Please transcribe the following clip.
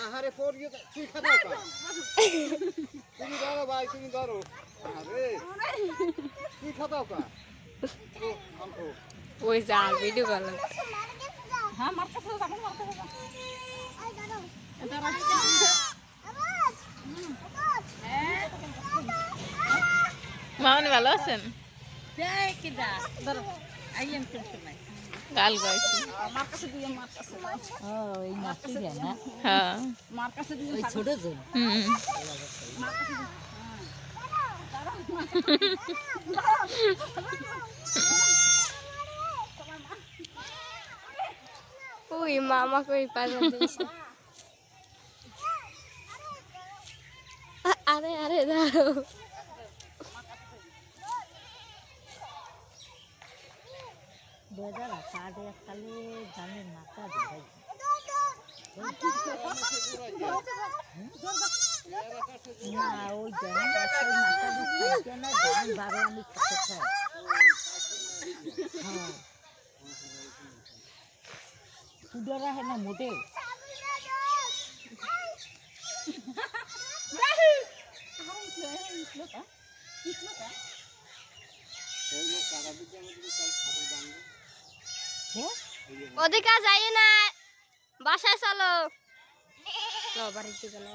আহারে পড়িয়ে তুই খাতা তুমি ধরো ভাই তুমি ধরো আরে তুই খাতাও কা ওই যা ভিডিও ভালো হ্যাঁ মারতে হবে এখন মারতে হবে মামনি ভালো আছেন গাল গাইছি মার কাছে দিয়ে মার কাছে ওই মাছটি দেয় না হ্যাঁ মার কাছে দিয়ে ওই ছোট জন হুম মার কাছে দিয়ে ওই মামা কই পাজা দিছে আরে আরে দাঁড়ো বেজারা কাটে খালি জানি মাথা ধরে না ওই জানি মাথা ধরে না গান বারো আমি খেতে খাই হ্যাঁ সুদরা है ना मोटे ওদিকে যাইয়ে না বাসায় চলো বাড়িতে গেল